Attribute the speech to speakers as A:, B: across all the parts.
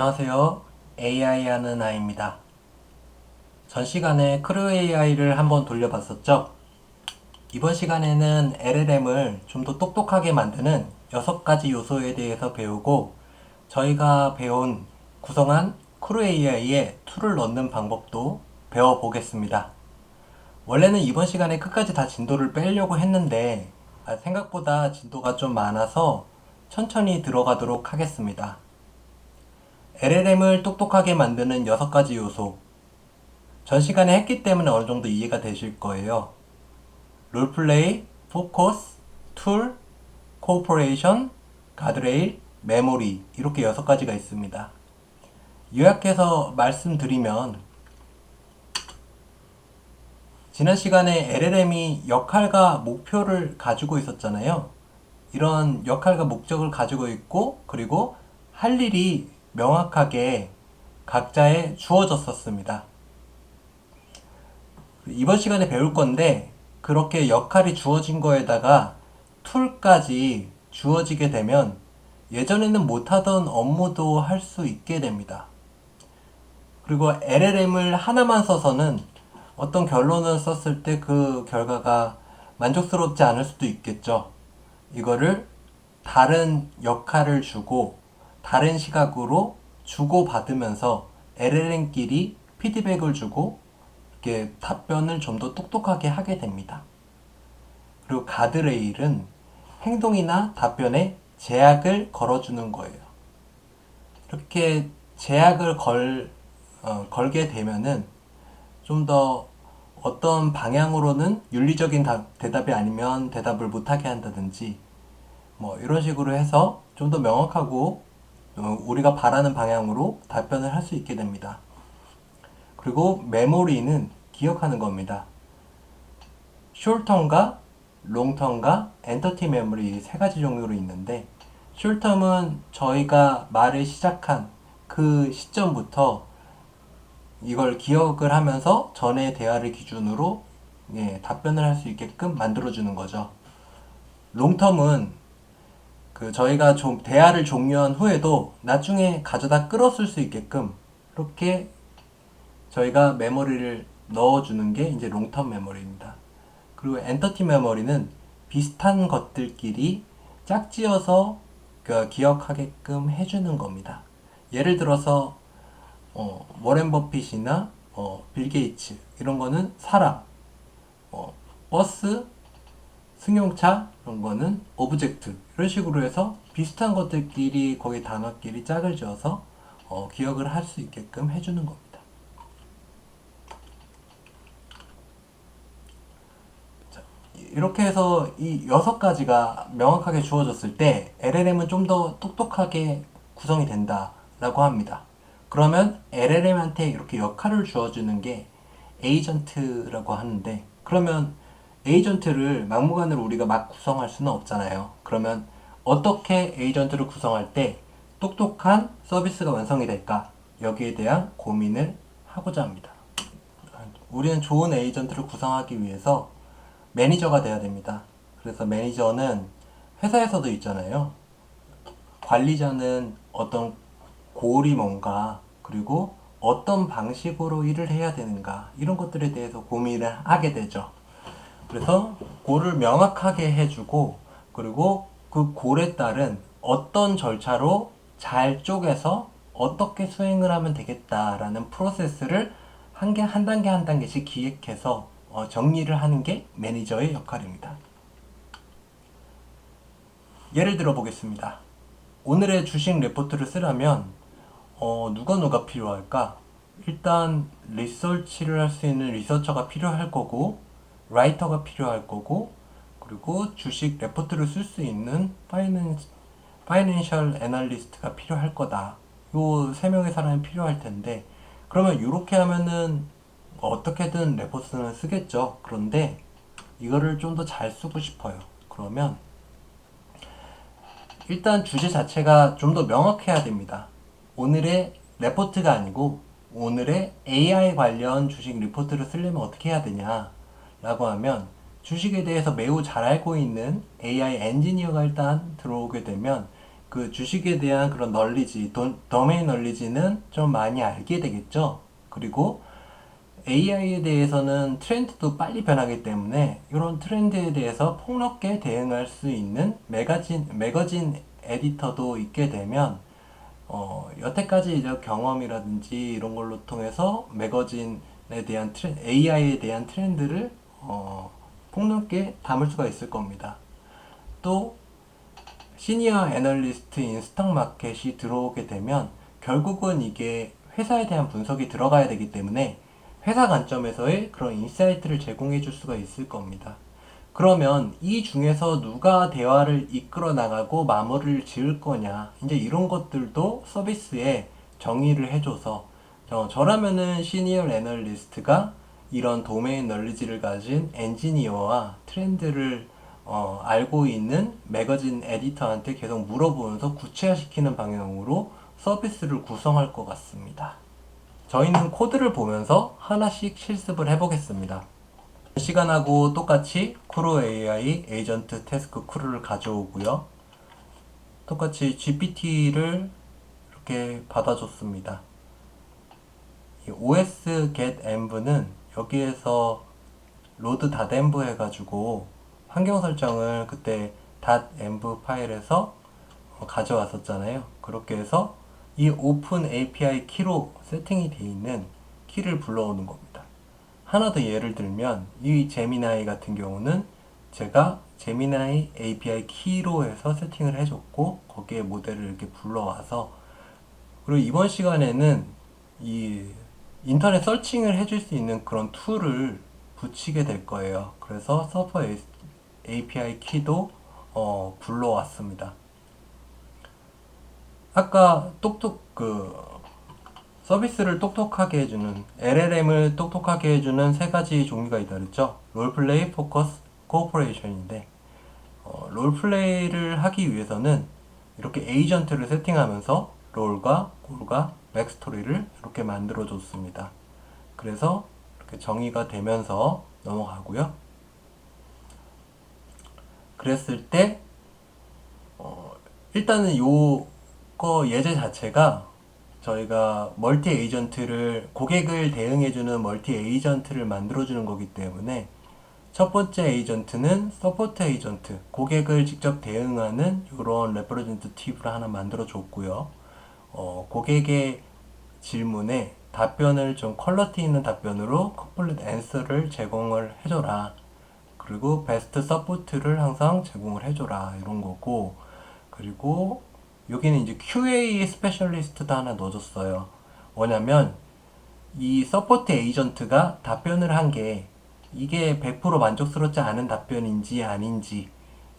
A: 안녕하세요. AI 하는 아이입니다. 전 시간에 크루 AI를 한번 돌려봤었죠? 이번 시간에는 LLM을 좀 더 똑똑하게 만드는 6가지 요소에 대해서 배우고 저희가 배운 구성한 크루 AI에 툴을 넣는 방법도 배워보겠습니다. 원래는 이번 시간에 끝까지 다 진도를 빼려고 했는데 생각보다 진도가 좀 많아서 천천히 들어가도록 하겠습니다. LLM을 똑똑하게 만드는 6가지 요소. 전 시간에 했기 때문에 어느 정도 이해가 되실 거예요. 롤플레이, 포커스, 툴, 코퍼레이션, 가드레일, 메모리 이렇게 6가지가 있습니다. 요약해서 말씀드리면 지난 시간에 LLM이 역할과 목표를 가지고 있었잖아요. 이런 역할과 목적을 가지고 있고 그리고 할 일이 명확하게 각자에 주어졌었습니다. 이번 시간에 배울 건데 그렇게 역할이 주어진 거에다가 툴까지 주어지게 되면 예전에는 못하던 업무도 할 수 있게 됩니다. 그리고 LLM을 하나만 써서는 어떤 결론을 썼을 때 그 결과가 만족스럽지 않을 수도 있겠죠. 이거를 다른 역할을 주고 다른 시각으로 주고받으면서 LLM끼리 피드백을 주고 이렇게 답변을 좀 더 똑똑하게 하게 됩니다. 그리고 가드레일은 행동이나 답변에 제약을 걸어주는 거예요. 이렇게 제약을 걸게 되면은 좀 더 어떤 방향으로는 윤리적인 대답이 아니면 대답을 못하게 한다든지 뭐 이런 식으로 해서 좀 더 명확하고 우리가 바라는 방향으로 답변을 할 수 있게 됩니다. 그리고 메모리는 기억하는 겁니다. 숄텀과 롱텀과 엔터티 메모리 3가지 종류로 있는데 숄텀은 저희가 말을 시작한 그 시점부터 이걸 기억을 하면서 전의 대화를 기준으로 답변을 할 수 있게끔 만들어주는 거죠. 롱텀은 저희가 좀 대화를 종료한 후에도 나중에 가져다 끌었을 수 있게끔 이렇게 저희가 메모리를 넣어주는 게 이제 롱텀 메모리입니다. 그리고 엔터티 메모리는 비슷한 것들끼리 짝지어서 기억하게끔 해주는 겁니다. 예를 들어서 워렌 버핏이나 빌 게이츠 이런 거는 사람, 버스, 승용차 이런 거는 오브젝트 이런 식으로 해서 비슷한 것들끼리 거기 단어끼리 짝을 지어서 기억을 할 수 있게끔 해주는 겁니다. 이렇게 해서 이 6가지가 명확하게 주어졌을 때 LLM은 좀 더 똑똑하게 구성이 된다라고 합니다. 그러면 LLM한테 이렇게 역할을 주어주는 게 에이전트라고 하는데 그러면 에이전트를 막무가내로 우리가 막 구성할 수는 없잖아요. 그러면 어떻게 에이전트를 구성할 때 똑똑한 서비스가 완성이 될까? 여기에 대한 고민을 하고자 합니다. 우리는 좋은 에이전트를 구성하기 위해서 매니저가 돼야 됩니다. 그래서 매니저는 회사에서도 있잖아요. 관리자는 어떤 고울이 뭔가, 그리고 어떤 방식으로 일을 해야 되는가, 이런 것들에 대해서 고민을 하게 되죠. 그래서 골을 명확하게 해주고, 그리고 그 골에 따른 어떤 절차로 잘 쪼개서 어떻게 수행을 하면 되겠다라는 프로세스를 한 단계 한 단계씩 기획해서 정리를 하는 게 매니저의 역할입니다. 예를 들어 보겠습니다. 오늘의 주식 레포트를 쓰려면 누가 필요할까? 일단 리서치를 할 수 있는 리서처가 필요할 거고 라이터가 필요할 거고 그리고 주식 레포트를 쓸 수 있는 파이낸셜 애널리스트가 필요할 거다. 요 3명의 사람이 필요할 텐데 그러면 이렇게 하면은 어떻게든 레포트는 쓰겠죠. 그런데 이거를 좀 더 잘 쓰고 싶어요. 그러면 일단 주제 자체가 좀 더 명확해야 됩니다. 오늘의 레포트가 아니고 오늘의 AI 관련 주식 리포트를 쓰려면 어떻게 해야 되냐 라고 하면 주식에 대해서 매우 잘 알고 있는 AI 엔지니어가 일단 들어오게 되면 그 주식에 대한 그런 널리지, 도메인 널리지는 좀 많이 알게 되겠죠. 그리고 AI에 대해서는 트렌드도 빨리 변하기 때문에 이런 트렌드에 대해서 폭넓게 대응할 수 있는 매거진 에디터도 있게 되면 여태까지 이제 경험이라든지 이런 걸로 통해서 매거진에 대한 AI에 대한 트렌드를 폭넓게 담을 수가 있을 겁니다. 또 시니어 애널리스트인 스탁마켓이 들어오게 되면 결국은 이게 회사에 대한 분석이 들어가야 되기 때문에 회사 관점에서의 그런 인사이트를 제공해 줄 수가 있을 겁니다. 그러면 이 중에서 누가 대화를 이끌어 나가고 마무리를 지을 거냐, 이제 이런 것들도 서비스에 정의를 해줘서, 저라면은 시니어 애널리스트가 이런 도메인 널리지를 가진 엔지니어와 트렌드를 알고 있는 매거진 에디터한테 계속 물어보면서 구체화시키는 방향으로 서비스를 구성할 것 같습니다. 저희는 코드를 보면서 하나씩 실습을 해보겠습니다. 시간하고 똑같이 쿠루 AI 에이전트 태스크 쿠루를 가져오고요. 똑같이 GPT를 이렇게 받아줬습니다. 이 OS get env는 여기에서 로드 .env 해가지고 환경 설정을 그때 .env 파일에서 가져왔었잖아요. 그렇게 해서 이 오픈 API 키로 세팅이 되어 있는 키를 불러오는 겁니다. 하나 더 예를 들면 이 제미나이 같은 경우는 제가 제미나이 API 키로 해서 세팅을 해줬고 거기에 모델을 이렇게 불러와서, 그리고 이번 시간에는 이 인터넷 서칭을 해줄 수 있는 그런 툴을 붙이게 될 거예요. 그래서 서버 API 키도 불러왔습니다. 아까 서비스를 똑똑하게 해주는, LLM을 똑똑하게 해주는 세 가지 종류가 있다 그랬죠. 롤플레이, 포커스, 코오퍼레이션인데, 롤플레이를 하기 위해서는 이렇게 에이전트를 세팅하면서 롤과 골과 백스토리를 이렇게 만들어 줬습니다. 그래서 이렇게 정의가 되면서 넘어가고요. 그랬을 때 일단은 요거 예제 자체가 저희가 멀티 에이전트를, 고객을 대응해주는 멀티 에이전트를 만들어주는 거기 때문에 첫 번째 에이전트는 서포트 에이전트, 고객을 직접 대응하는 이런 레프레젠테티브를 하나 만들어 줬고요. 고객의 질문에 답변을 좀 퀄리티 있는 답변으로 컴플릿 앤서를 제공을 해줘라. 그리고 베스트 서포트를 항상 제공을 해줘라. 이런 거고, 그리고 여기는 이제 QA 스페셜리스트도 하나 넣어줬어요. 뭐냐면 이 서포트 에이전트가 답변을 한 게 이게 100% 만족스럽지 않은 답변인지 아닌지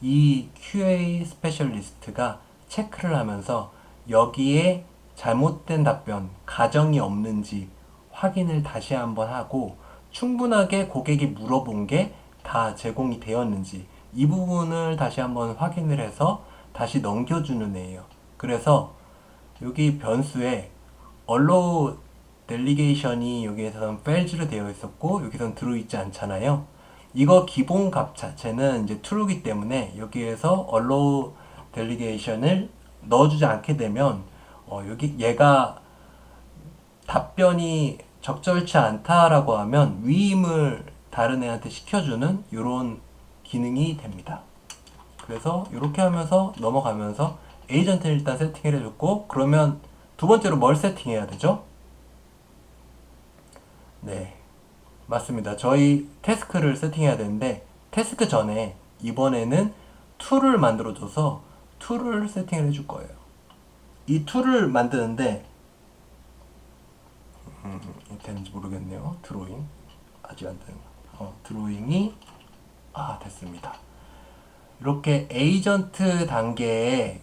A: 이 QA 스페셜리스트가 체크를 하면서 여기에 잘못된 답변, 가정이 없는지 확인을 다시 한번 하고, 충분하게 고객이 물어본 게 다 제공이 되었는지 이 부분을 다시 한번 확인을 해서 다시 넘겨주는 애예요. 그래서 여기 변수에 allow delegation이 여기에서는 fails로 되어 있었고 여기서는 들어있지 않잖아요. 이거 기본 값 자체는 이제 true이기 때문에 여기에서 allow delegation을 넣어주지 않게 되면 여기 얘가 답변이 적절치 않다라고 하면 위임을 다른 애한테 시켜주는 이런 기능이 됩니다. 그래서 이렇게 하면서 넘어가면서 에이전트를 일단 세팅을 해줬고, 그러면 두 번째로 뭘 세팅해야 되죠? 네, 맞습니다. 저희 태스크를 세팅해야 되는데 태스크 전에 이번에는 툴을 만들어줘서 툴을 세팅을 해줄 거예요. 이 툴을 만드는데 되는지 모르겠네요. 드로잉 아직 안 되는 거. 드로잉이 됐습니다. 이렇게 에이전트 단계에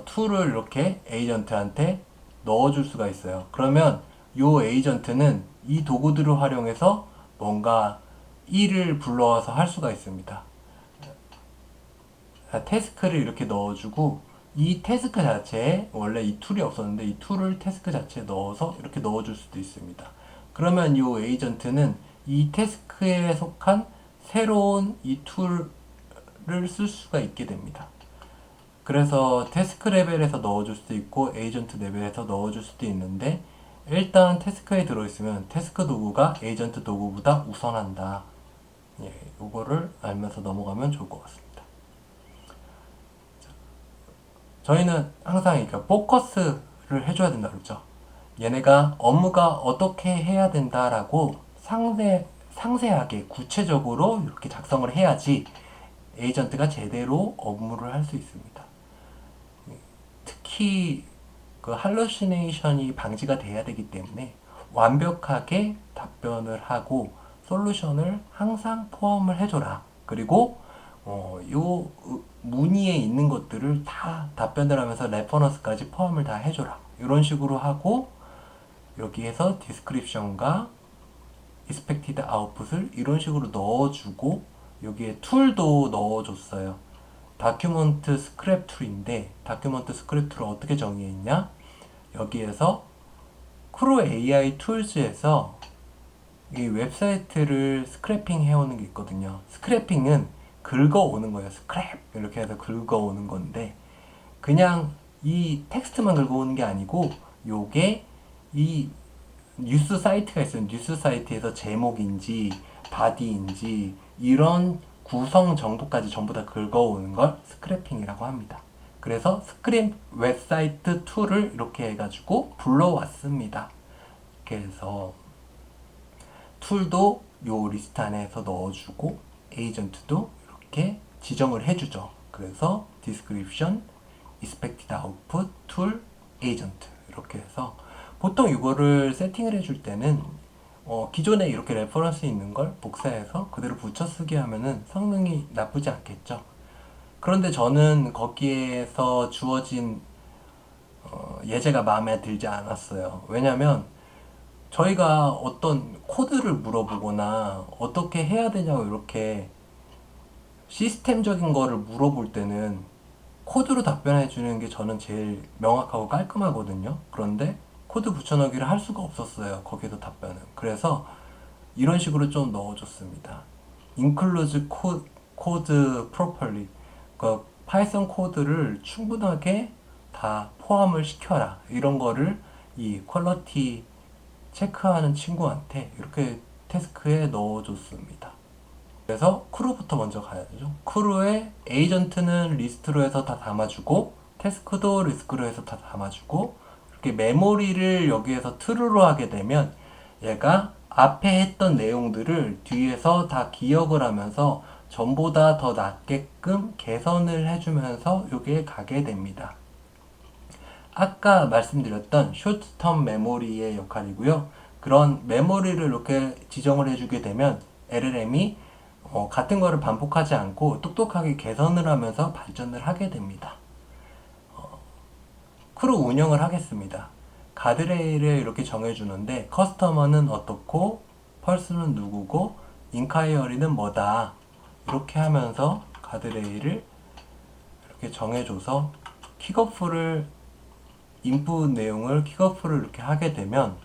A: 툴을 이렇게 에이전트한테 넣어줄 수가 있어요. 그러면 이 에이전트는 이 도구들을 활용해서 뭔가 일을 불러와서 할 수가 있습니다. 태스크를 이렇게 넣어주고, 이 태스크 자체에 원래 이 툴이 없었는데 이 툴을 태스크 자체에 넣어서 이렇게 넣어줄 수도 있습니다. 그러면 이 에이전트는 이 태스크에 속한 새로운 이 툴을 쓸 수가 있게 됩니다. 그래서 태스크 레벨에서 넣어줄 수도 있고 에이전트 레벨에서 넣어줄 수도 있는데, 일단 태스크에 들어있으면 태스크 도구가 에이전트 도구보다 우선한다. 예, 이거를 알면서 넘어가면 좋을 것 같습니다. 저희는 항상 그러니까 포커스를 해줘야 된다 그랬죠. 얘네가 업무가 어떻게 해야 된다라고 상세하게 구체적으로 이렇게 작성을 해야지 에이전트가 제대로 업무를 할 수 있습니다. 특히 그 할루시네이션이 방지가 돼야 되기 때문에 완벽하게 답변을 하고 솔루션을 항상 포함을 해줘라. 그리고 요 문의에 있는 것들을 다 답변을 하면서 레퍼런스까지 포함을 다 해줘라. 이런 식으로 하고 여기에서 디스크립션과 expected output을 이런 식으로 넣어주고 여기에 툴도 넣어줬어요. 다큐먼트 스크랩 툴인데 다큐먼트 스크랩 툴을 어떻게 정의했냐? 여기에서 크루 AI 툴즈에서 이 웹사이트를 스크래핑 해오는 게 있거든요. 스크래핑은 긁어오는 거예요. 스크랩 이렇게 해서 긁어오는 건데 그냥 이 텍스트만 긁어오는 게 아니고 요게 이 뉴스 사이트가 있어요. 뉴스 사이트에서 제목인지 바디인지 이런 구성 정보까지 전부 다 긁어오는 걸 스크래핑이라고 합니다. 그래서 스크랩 웹사이트 툴을 이렇게 해가지고 불러왔습니다. 그래서 툴도 요 리스트 안에서 넣어주고 에이전트도 이렇게 지정을 해주죠. 그래서 description, expected output, tool, agent 이렇게 해서 보통 이거를 세팅을 해줄 때는 기존에 이렇게 레퍼런스 있는 걸 복사해서 그대로 붙여쓰기 하면은 성능이 나쁘지 않겠죠. 그런데 저는 거기에서 주어진 예제가 마음에 들지 않았어요. 왜냐면 저희가 어떤 코드를 물어보거나 어떻게 해야 되냐고 이렇게 시스템적인 거를 물어볼 때는 코드로 답변해 주는 게 저는 제일 명확하고 깔끔하거든요. 그런데 코드 붙여넣기를 할 수가 없었어요. 거기서 답변은. 그래서 이런 식으로 좀 넣어줬습니다. includes code properly. 그러니까 파이썬 코드를 충분하게 다 포함을 시켜라. 이런 거를 이 퀄리티 체크하는 친구한테 이렇게 태스크에 넣어줬습니다. 그래서 크루부터 먼저 가야죠. 크루에 에이전트는 리스트로 해서 다 담아주고 태스크도 리스트로 해서 다 담아주고 이렇게 메모리를 여기에서 true로 하게 되면 얘가 앞에 했던 내용들을 뒤에서 다 기억을 하면서 전보다 더 낫게끔 개선을 해주면서 여기에 가게 됩니다. 아까 말씀드렸던 쇼트텀 메모리의 역할이고요. 그런 메모리를 이렇게 지정을 해주게 되면 LLM이 같은 거를 반복하지 않고 똑똑하게 개선을 하면서 발전을 하게 됩니다. 크루 운영을 하겠습니다. 가드레일을 이렇게 정해주는데 커스터머는 어떻고 펄스는 누구고 인콰이어리는 뭐다 이렇게 하면서 가드레일을 이렇게 정해줘서 킥오프를 인풋 내용을 킥오프를 이렇게 하게 되면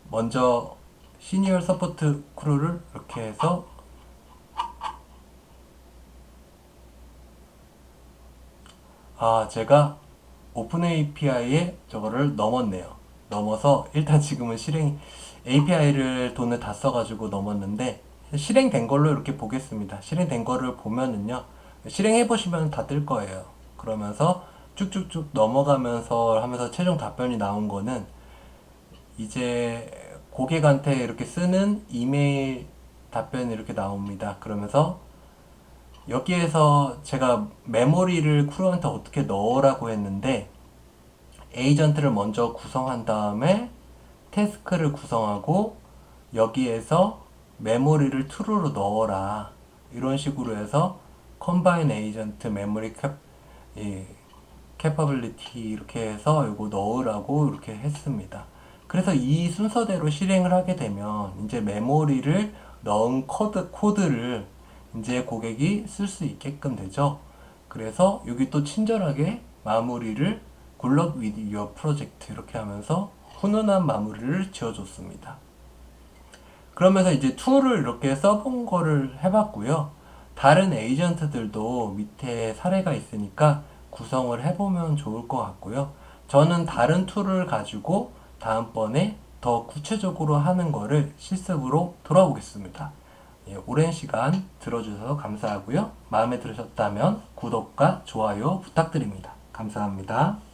A: 먼저 시니어 서포트 크루를 이렇게 해서 제가 오픈 API에 저거를 넘었네요. 넘어서 일단 지금은 API를 돈을 다 써가지고 넘었는데 실행된 걸로 이렇게 보겠습니다. 실행된 거를 보면은요. 실행해 보시면 다 뜰 거예요. 그러면서 쭉쭉쭉 넘어가면서 하면서 최종 답변이 나온 거는 이제 고객한테 이렇게 쓰는 이메일 답변이 이렇게 나옵니다. 그러면서 여기에서 제가 메모리를 크루한테 어떻게 넣으라고 했는데 에이전트를 먼저 구성한 다음에 태스크를 구성하고 여기에서 메모리를 true로 넣어라 이런 식으로 해서 combine agent memory capability 이렇게 해서 이거 넣으라고 이렇게 했습니다. 그래서 이 순서대로 실행을 하게 되면 이제 메모리를 넣은 코드를 이제 고객이 쓸 수 있게끔 되죠. 그래서 여기 또 친절하게 마무리를 Good luck with your project 이렇게 하면서 훈훈한 마무리를 지어줬습니다. 그러면서 이제 툴을 이렇게 써본 거를 해봤고요. 다른 에이전트들도 밑에 사례가 있으니까 구성을 해보면 좋을 것 같고요. 저는 다른 툴을 가지고 다음번에 더 구체적으로 하는 거를 실습으로 돌아보겠습니다. 예, 오랜 시간 들어주셔서 감사하고요. 마음에 들으셨다면 구독과 좋아요 부탁드립니다. 감사합니다.